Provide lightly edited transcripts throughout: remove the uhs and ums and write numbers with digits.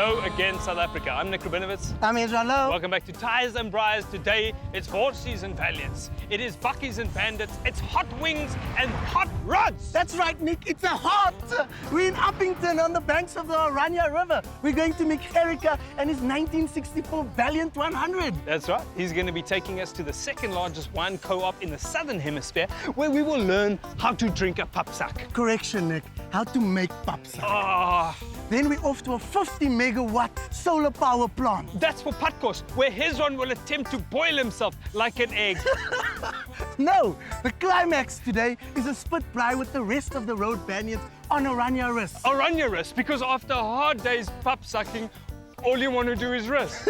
Hello again, South Africa. I'm Nik Rabinowitz. I'm Hezron Louw. Welcome back to Tyres and Braaiers. Today, it's horses and Valiants. It is buckies and bandits. It's hot wings and hot rods. That's right, Nick. It's a hot. We're in Upington on the banks of the Oranje River. We're going to meet Erica and his 1964 Valiant 100. That's right. He's going to be taking us to the second largest wine co-op in the Southern Hemisphere, where we will learn how to drink a papsak. Correction, Nick. How to make papsak. Ah, Then we're off to a 50 megawatt solar power plant. that's for Patkos, where Hezron will attempt to boil himself like an egg. No, the climax today is a spit braai with the rest of the Road Bandits on Oranje River. Oranje River, because after a hard day's pap sucking, all you want to do is rest.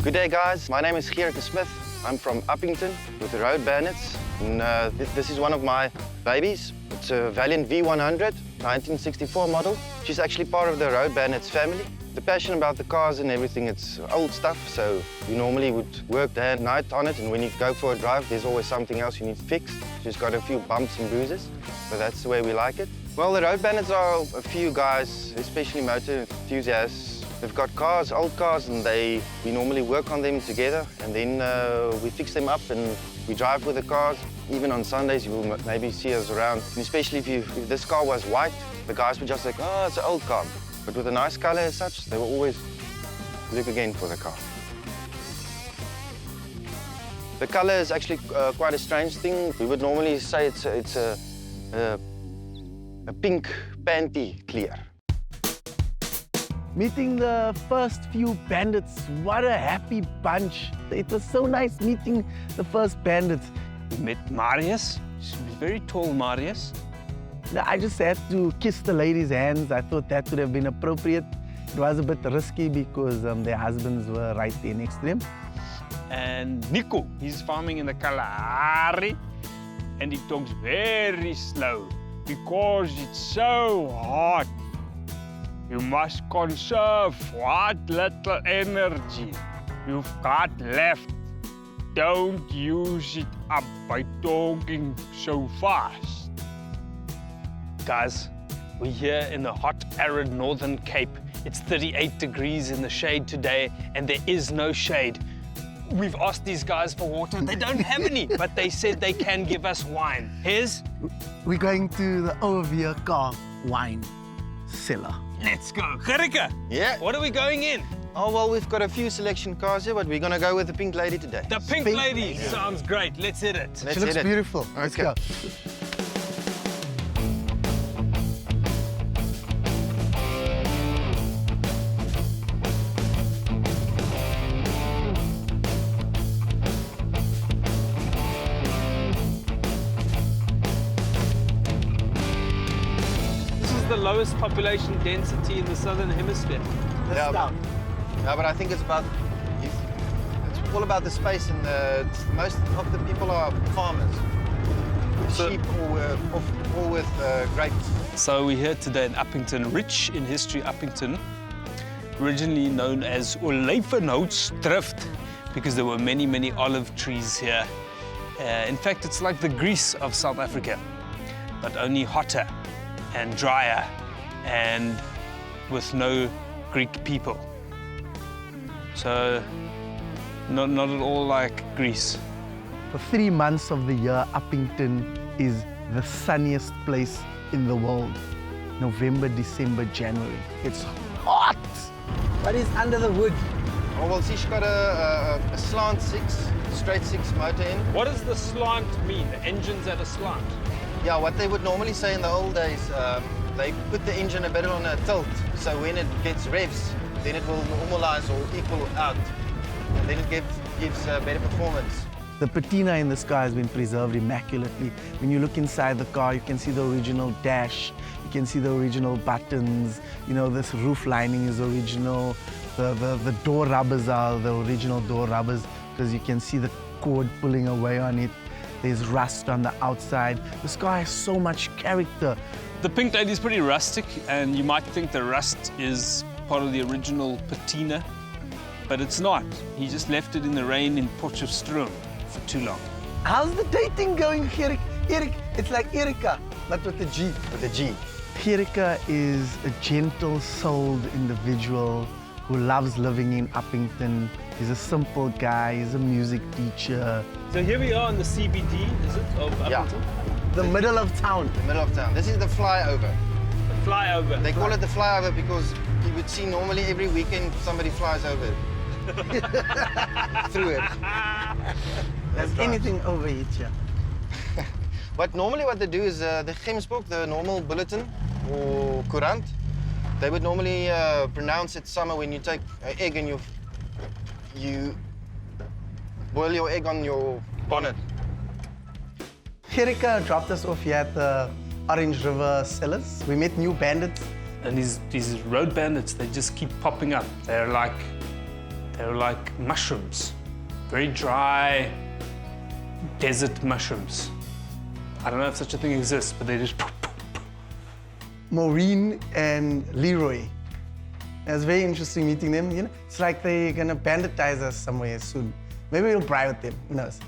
Good day guys, my name is Hezron Smith. I'm from Upington with the Road Bandits. And this is one of my babies. It's a Valiant V100, 1964 model. She's actually part of the Road Bandits family. The passion about the cars and everything, it's old stuff, so you normally would work day and night on it, and when you go for a drive, there's always something else you need fixed. She's got a few bumps and bruises, but that's the way we like it. Well, the Road Bandits are a few guys, especially motor enthusiasts. They've got cars, old cars, and we normally work on them together, and then we fix them up and we drive with the cars. Even on Sundays, you will maybe see us around. And especially if this car was white, the guys would just like, oh, it's an old car. But with a nice color as such, they will always look again for the car. The color is actually quite a strange thing. We would normally say it's a pink panty clear. Meeting the first few bandits, what a happy bunch. It was so nice meeting the first bandits. We met Marius. She's very tall, Marius. I just had to kiss the ladies' hands. I thought that would have been appropriate. It was a bit risky because their husbands were right there next to them. And Nico, he's farming in the Kalahari, and he talks very slow because it's so hot. You must conserve what little energy you've got left. Don't use it up by talking so fast. Guys, we're here in the hot, arid Northern Cape. It's 38 degrees in the shade today, and there is no shade. We've asked these guys for water. They don't have any, but they said they can give us wine. Here's... We're going to the Overveer car wine cellar. Let's go. Gerike, Yeah. what are we going in? Oh, well, we've got a few selection cars here, but we're going to go with the pink lady today. The pink lady. Sounds great. Let's hit it. Let's She looks hit it. beautiful. Let's Okay. go. The lowest population density in the Southern Hemisphere. Yeah, but I think it's all about the space, and most of the people are farmers, sheep or with grapes. So we're here today in Upington, rich in history Upington, originally known as Olyfanhoutsdrift because there were many, many olive trees here. In fact, it's like the Greece of South Africa, but only hotter and drier and with no Greek people. So not at all like Greece. For 3 months of the year, Upington is the sunniest place in the world. November, December, January. It's hot. What is under the hood? Oh, well, see, she's got a slant 6, straight 6 motor in. What does the slant mean? The engine's at a slant? Yeah, what they would normally say in the old days, they put the engine a bit on a tilt, so when it gets revs, then it will normalize or equal out, and then it gives better performance. The patina in this car has been preserved immaculately. When you look inside the car, you can see the original dash, you can see the original buttons, you know, this roof lining is original, the door rubbers are the original door rubbers because you can see the cord pulling away on it. There's rust on the outside. This car has so much character. The pink lady is pretty rustic, and you might think the rust is part of the original patina, but it's not. He just left it in the rain in Potchefstroom for too long. How's the dating going, Erik? Erik, it's like Erika, but with a G. With a G. Erika is a gentle-souled individual who loves living in Upington. He's a simple guy, he's a music teacher. So here we are in the CBD, is it, of Upington? Yeah. The middle of town. The middle of town. This is the flyover. The flyover. They call it the flyover because you would see normally every weekend somebody flies over it. Through it. There's anything over it here. But normally what they do is the Gemsboek, the normal bulletin or courant, they would normally pronounce it summer when you take an egg and you boil your egg on your bonnet. Erika dropped us off here at the Orange River Cellars. We met new bandits. And these road bandits, they just keep popping up. They're like mushrooms, very dry desert mushrooms. I don't know if such a thing exists, but they just poof, poof, poof. Maureen and Leroy. It was very interesting meeting them. You know, it's like they're gonna banditize us somewhere soon. Maybe we'll braai with them. Who knows?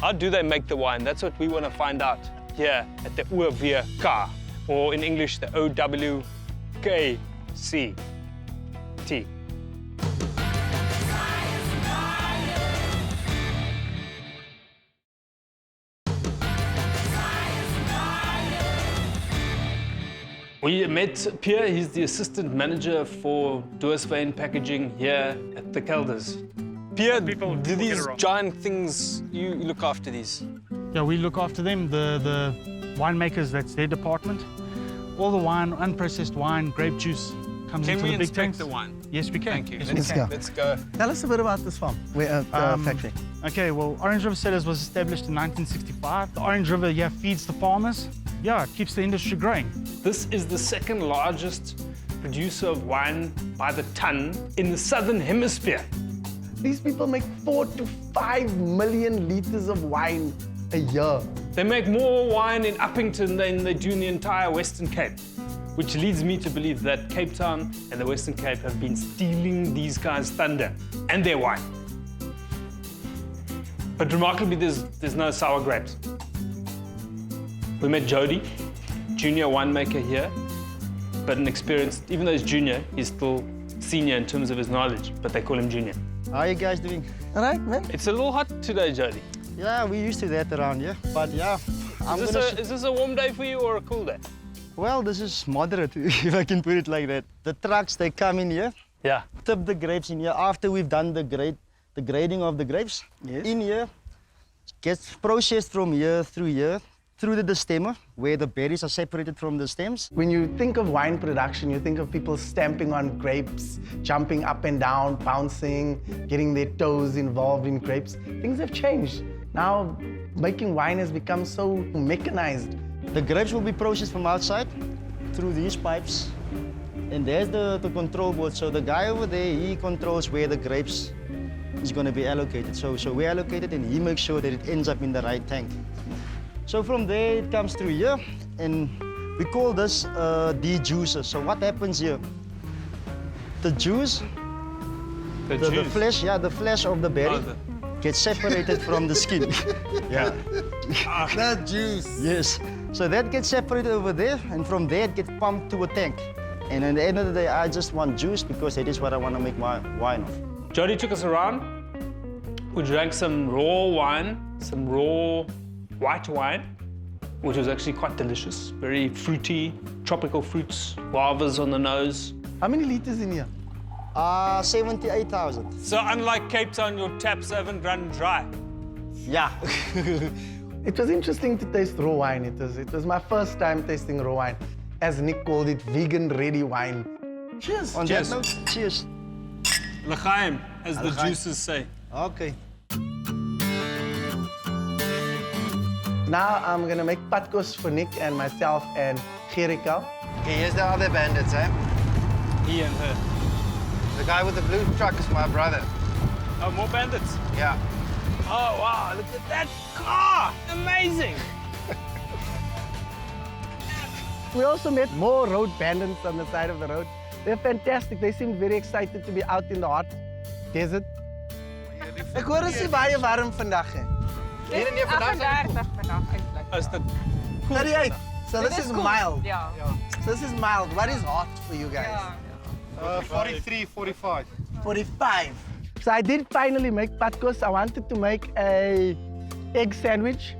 How do they make the wine? That's what we want to find out here at the OWK, or in English, the OWKCT. We met Pierre, he's the assistant manager for Doorsveen packaging here at the Kelders. Pierre, do these giant things, you look after these? Yeah, we look after them. The winemakers, that's their department. All the wine, unprocessed wine, grape juice comes into the big tanks. the wine? Yes, we can. Thank you. Yes, Let's we go. can. Let's go. Tell us a bit about this farm, factory. Okay, well, Orange River Cellars was established in 1965. The Orange River, yeah, feeds the farmers. Yeah, it keeps the industry growing. This is the second largest producer of wine by the ton in the Southern Hemisphere. These people make 4 to 5 million liters of wine a year. They make more wine in Upington than they do in the entire Western Cape, which leads me to believe that Cape Town and the Western Cape have been stealing these guys' thunder and their wine. But remarkably, there's no sour grapes. We met Jody, junior winemaker here, but an experienced, even though he's junior, he's still senior in terms of his knowledge, but they call him junior. How are you guys doing? All right, man. It's a little hot today, Jody. Yeah, we used to that around here, but yeah. Is this a warm day for you or a cool day? Well, this is moderate, if I can put it like that. The trucks, they come in here, Yeah. tip the grapes in here. After we've done the grading of the grapes, Yes. in here, gets processed from here, through the stemmer, where the berries are separated from the stems. When you think of wine production, you think of people stamping on grapes, jumping up and down, bouncing, getting their toes involved in grapes. Things have changed. Now, making wine has become so mechanized. The grapes will be processed from outside through these pipes. And there's the control board. So the guy over there, he controls where the grapes is going to be allocated. So we allocate it and he makes sure that it ends up in the right tank. So from there, it comes through here. And we call this de-juicer. So what happens here? The juice, the flesh, yeah, the flesh of the berry gets separated from the skin. Yeah. The juice. Yes. So that gets separated over there, and from there it gets pumped to a tank. And at the end of the day, I just want juice because that is what I want to make my wine of. Jody took us around. We drank some raw wine, some raw white wine, which was actually quite delicious. Very fruity, tropical fruits, guavas on the nose. How many liters in here? 78,000. So unlike Cape Town, your taps haven't run dry. Yeah. It was interesting to taste raw wine. It was my first time tasting raw wine. As Nik called it, vegan-ready wine. Cheers. On Cheers. that note, cheers. L'chaim, as the L'chaim. juices say. Okay. Now I'm gonna make patkos for Nik and myself and Gerika. Okay, here's the other bandits, eh? He and her. The guy with the blue truck is my brother. Oh, more bandits. Yeah. Oh, wow, look at that car! Amazing! We also met more road bandits on the side of the road. They're fantastic. They seemed very excited to be out in the hot desert. Ek hoor is nie baie warm vandag hè. Hier en hier vandag. 38 vandag eintlik. Is dit 38. So this is cool. mild. Ja. So this is mild. What is hot for you guys? Ja. 43, 45. 45. So I did finally make patkos. I wanted to make a egg sandwich.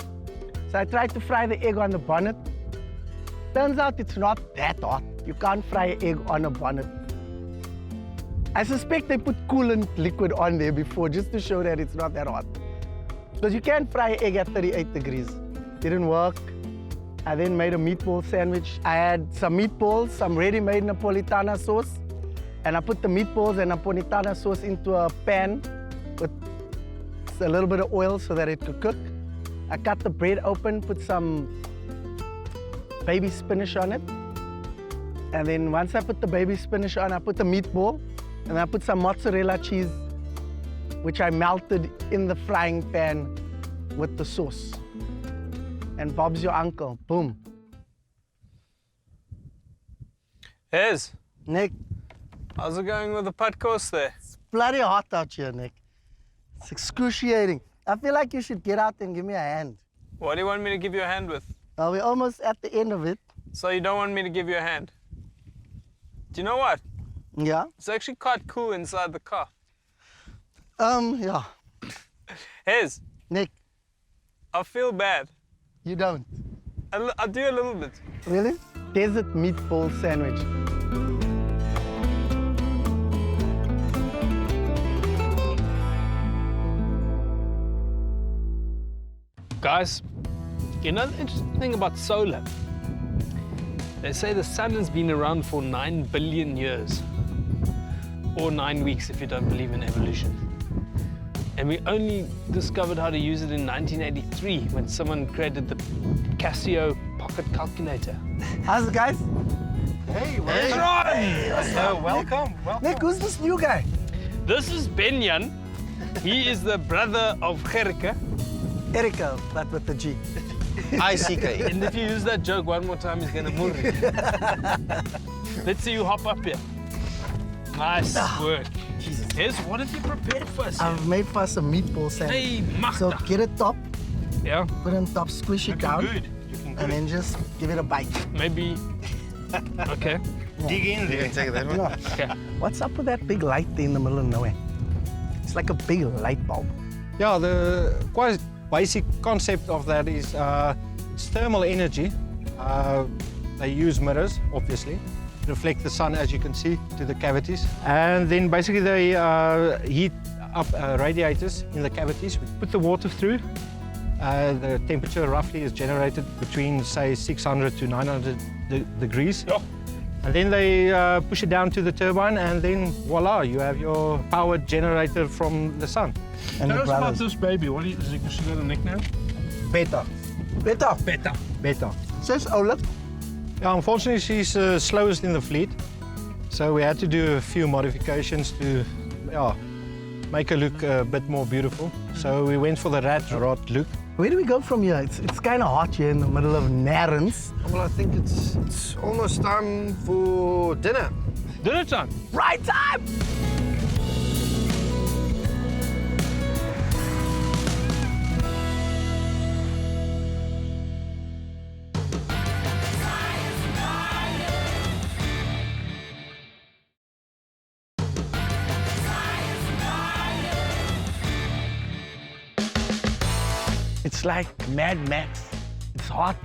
So I tried to fry the egg on the bonnet. Turns out it's not that hot. You can't fry an egg on a bonnet. I suspect they put coolant liquid on there before just to show that it's not that hot. Because you can't fry an egg at 38 degrees. Didn't work. I then made a meatball sandwich. I had some meatballs, some ready-made Napolitana sauce. And I put the meatballs and Napolitana sauce into a pan with a little bit of oil so that it could cook. I cut the bread open, put some baby spinach on it. And then once I put the baby spinach on, I put the meatball and I put some mozzarella cheese, which I melted in the frying pan with the sauce. And Bob's your uncle, boom. Hez, Nik, how's it going with the patkos there? it's bloody hot out here, Nik. It's excruciating. I feel like you should get out and give me a hand. What do you want me to give you a hand with? Well, we're almost at the end of it. So you don't want me to give you a hand? Do you know what? Yeah? It's actually quite cool inside the car. Yeah. Hez, Nik, I feel bad. you don't. I do a little bit. Really? Desert meatball sandwich. Guys, you know the interesting thing about solar? They say the sun has been around for 9 billion years. Or 9 weeks if you don't believe in evolution. And we only discovered how to use it in 1983 when someone created the Casio pocket calculator. How's it, guys? Hey, Hezron! welcome. Nick, who's this new guy? This is Benyan. He is the brother of Gerika. Erika, but with the G. ICK. And if you use that joke one more time, he's gonna move you. Let's see you hop up here. Nice work. Jesus. Hez, what have you prepared for us? I've made for us a meatball sandwich. Hey, So Magda. get it top, Yeah, put it on top, squish it down, and then just give it a bite. maybe. Okay. Dig in there. You can take that one. Yeah. Okay. What's up with that big light there in the middle of nowhere? It's like a big light bulb. Yeah, the quite basic concept of that is it's thermal energy. They use mirrors, obviously, reflect the sun, as you can see, to the cavities. And then basically they heat up radiators in the cavities. We put the water through. The temperature roughly is generated between, say, 600 to 900 degrees. Yeah. And then they push it down to the turbine, and then voila, you have your power generator from the sun. And the brothers. this baby. What is she got a nickname? Beta. Beta. Beta. Beta. Says Olaf. Yeah, unfortunately, she's slowest in the fleet, so we had to do a few modifications to make her look a bit more beautiful. So we went for the rat rod look. Where do we go from here? It's kind of hot here in the middle of Narrens. Well, I think it's almost time for dinner. Dinner time. Right time! It's like Mad Max. It's hot.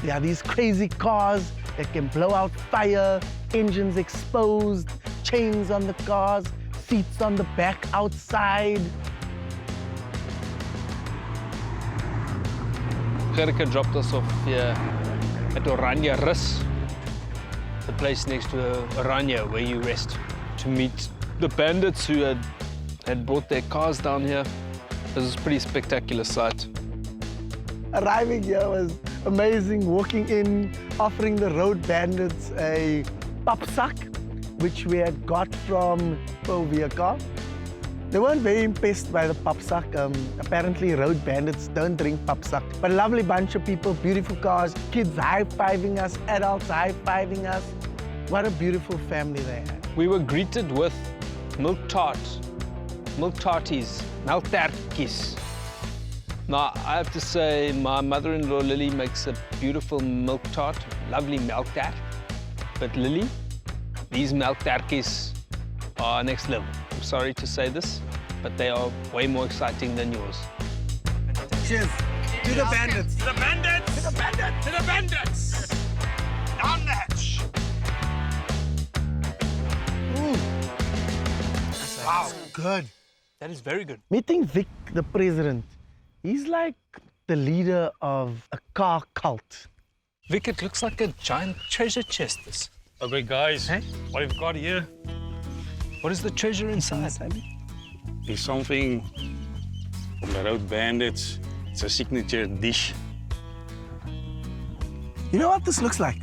There are these crazy cars that can blow out fire, engines exposed, chains on the cars, seats on the back outside. Gerika dropped us off here at Oranje Rus, the place next to Oranje where you rest, to meet the bandits who had brought their cars down here. This is a pretty spectacular sight. Arriving here was amazing. Walking in, offering the Road Bandits a papsak, which we had got from Poviaka. They weren't very impressed by the papsak. Apparently, Road Bandits don't drink papsak. But a lovely bunch of people, beautiful cars, kids high-fiving us, adults high-fiving us. What a beautiful family they had. We were greeted with milk tarts, milk tarties, milk tartkies. Now, I have to say, my mother-in-law, Lily, makes a beautiful milk tart, lovely milk tart. But Lily, these milk tartkies are next level. I'm sorry to say this, but they are way more exciting than yours. Cheers. To the Bandits. To the Bandits! To the Bandits! To the Bandits! Down the hatch! Wow. Good. That is very good. Meeting Vic, the president, he's like the leader of a car cult. Vic, it looks like a giant treasure chest. This. Okay, guys, Hey? what we've got here What is the treasure inside? is something from the Road Bandits. It's a signature dish. You know what this looks like?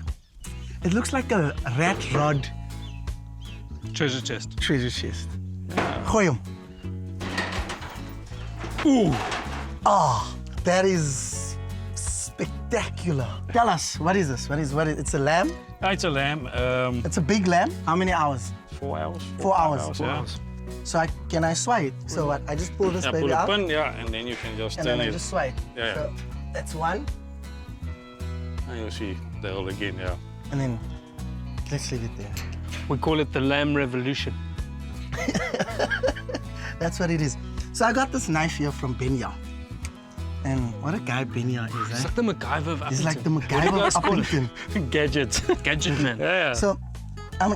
It looks like a rat rod Treasure chest. treasure chest. Gooi hom. Ooh. Ah, that is spectacular. Tell us, what is this? What is it's a lamb? It's a lamb. It's a big lamb. How many hours? 4 hours. 4 hours. 4 hours. So can I sway it? So what? I just pull this Yeah, baby put a out, pin, yeah, and then you can just and turn then I it. just sway it. Yeah, So that's one, And you'll see the whole again, yeah. and then let's leave it there. We call it the Lamb Revolution. That's what it is. So I got this knife here from Benya. And what a guy Benya is, It's eh? like the MacGyver of Upington. He's like the What do you MacGyver of guys call it? Upington. Gadget. Gadget man. Yeah, So,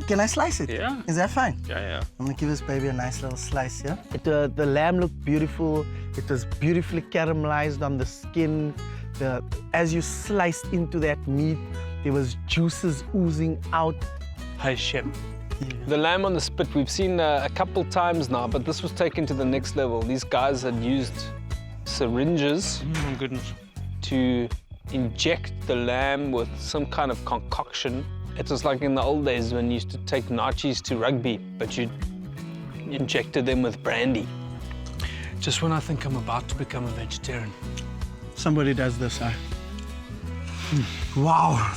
can I slice it? Yeah. Is that fine? yeah. I'm gonna give this baby a nice little slice here. The lamb looked beautiful. It was beautifully caramelized on the skin. As you sliced into that meat, there was juices oozing out. Hey, chef. The lamb on the spit, we've seen a couple times now, but this was taken to the next level. These guys had used syringes Oh, goodness. to inject the lamb with some kind of concoction. It was like in the old days when you used to take nachos to rugby, but you injected them with brandy. Just when I think I'm about to become a vegetarian. Somebody does this, huh? Wow.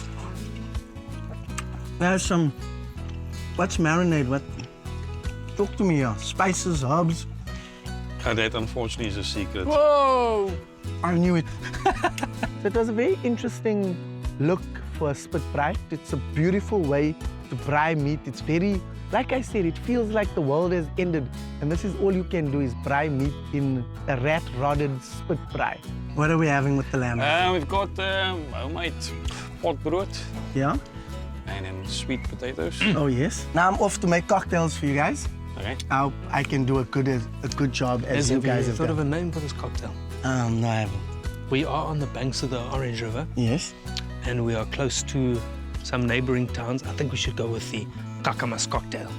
There's some, what's marinade? What? Talk to me here. Spices, herbs. That unfortunately is a secret. Whoa! I knew it. So it was a very interesting look for a spit braai. It's a beautiful way to braai meat. It's very, like I said, it feels like the world has ended. And this is all you can do is braai meat in a rat-rodded spit braai. What are we having with the lamb? We've got homemade pot brood Yeah? and then sweet potatoes. Oh, yes. Now I'm off to make cocktails for you guys. Okay. I hope I can do a good job as you guys have thought of done. a name for this cocktail. No, I haven't. We are on the banks of the Orange River, Yes? and we are close to some neighboring towns. I think we should go with the Kakamas cocktail.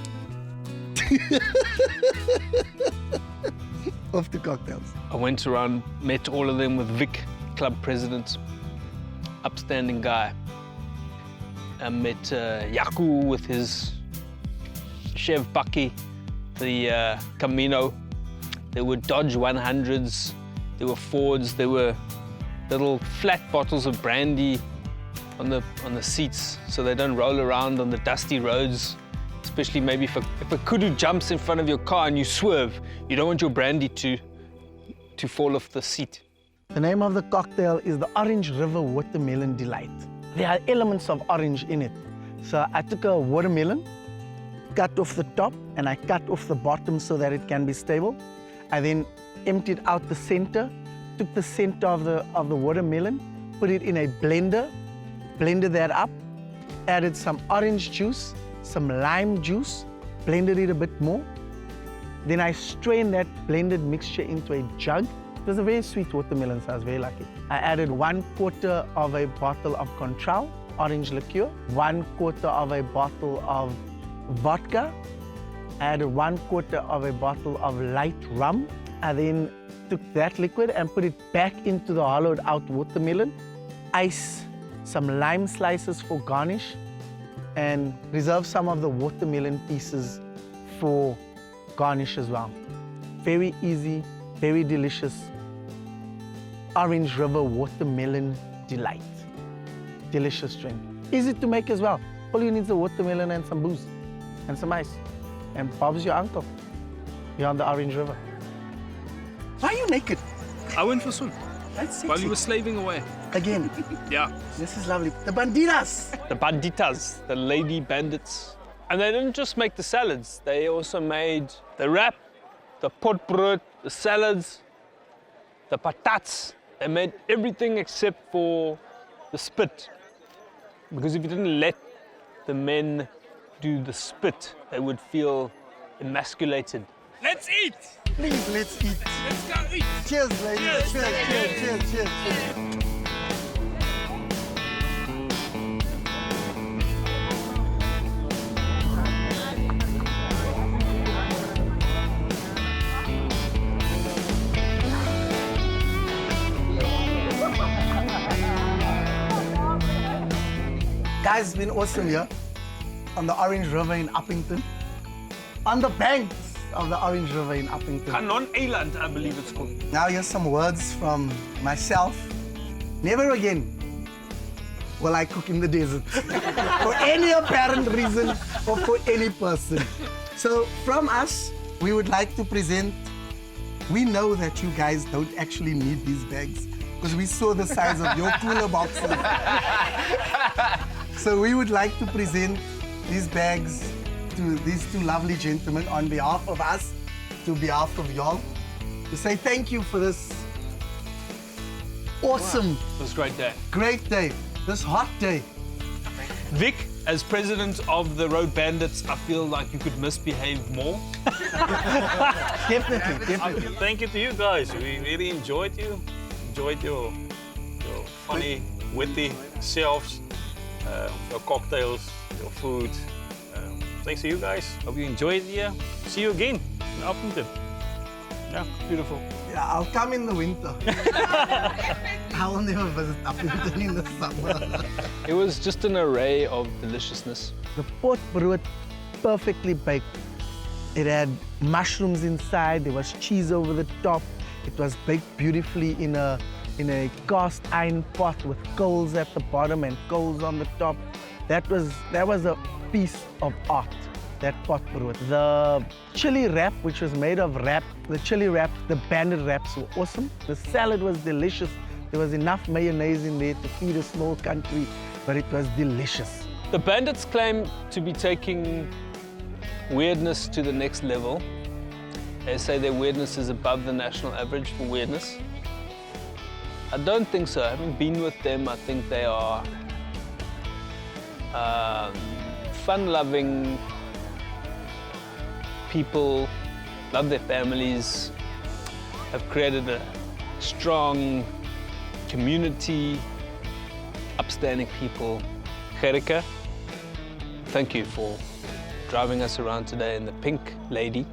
Off to cocktails. I went around, met all of them with Vic, club president, upstanding guy. I met Yaku with his Chev Bucky, the Camino. There were Dodge 100s, there were Fords, there were little flat bottles of brandy on the seats so they don't roll around on the dusty roads. Especially maybe if a kudu jumps in front of your car and you swerve, you don't want your brandy to fall off the seat. The name of the cocktail is the Orange River Watermelon Delight. There are elements of orange in it. So I took a watermelon, cut off the top, and I cut off the bottom so that it can be stable. I then emptied out the center, took the center of the watermelon, put it in a blender, blended that up, added some orange juice, some lime juice, blended it a bit more. Then I strained that blended mixture into a jug. It was a very sweet watermelon, so I was very lucky. I added 1/4 of a bottle of Contral, orange liqueur, 1/4 of a bottle of vodka. I added 1/4 of a bottle of light rum. I then took that liquid and put it back into the hollowed out watermelon, ice some lime slices for garnish, and reserve some of the watermelon pieces for garnish as well. Very easy, very delicious. Orange River watermelon delight. Delicious drink. Easy to make as well. All you need is a watermelon and some booze and some ice. And Bob's your uncle. You're on the Orange River. Why are you naked? I went for a swim That's sexy. while you were slaving away. Again, Yeah. this is lovely. The banditas. The banditas, the lady bandits. And they didn't just make the salads, they also made the wrap, the potbrood, the salads, the patats. They made everything except for the spit. Because if you didn't let the men do the spit, they would feel emasculated. Let's eat! Please, let's eat. Let's go eat! Cheers, ladies. Cheers. Guys, it's been awesome here on the Orange River in Upington. On the banks of the Orange River in Upington. Canon Island, I believe it's called. Now here's some words from myself. Never again will I cook in the desert for any apparent reason or for any person. So from us, we would like to present, we know that you guys don't actually need these bags because we saw the size of your cooler boxes. So we would like to present these bags to these two lovely gentlemen on behalf of us, to behalf of y'all, to say thank you for this awesome, It was a great day. great day, this hot day. Vic, as president of the Road Bandits, I feel like you could misbehave more. Definitely. Thank you to you guys. We really enjoyed you. Enjoyed your funny, witty selves, your cocktails, your food. Thanks to you guys. Hope you enjoyed it here. See you again in Upington. Yeah, beautiful. Yeah, I'll come in the winter. I will never visit Upington in the summer. It was just an array of deliciousness. The pot brood, perfectly baked. It had mushrooms inside, there was cheese over the top. It was baked beautifully in a cast iron pot with coals at the bottom and coals on the top. That was a piece of art, that pot brood. The chili wrap, which was made of wrap, the chili wrap, the Bandit wraps were awesome. The salad was delicious. There was enough mayonnaise in there to feed a small country, but it was delicious. The Bandits claim to be taking weirdness to the next level. They say their weirdness is above the national average for weirdness. I don't think so. Having been with them, I think they are fun-loving people, love their families, have created a strong community, upstanding people. Gerike, thank you for driving us around today in the Pink Lady.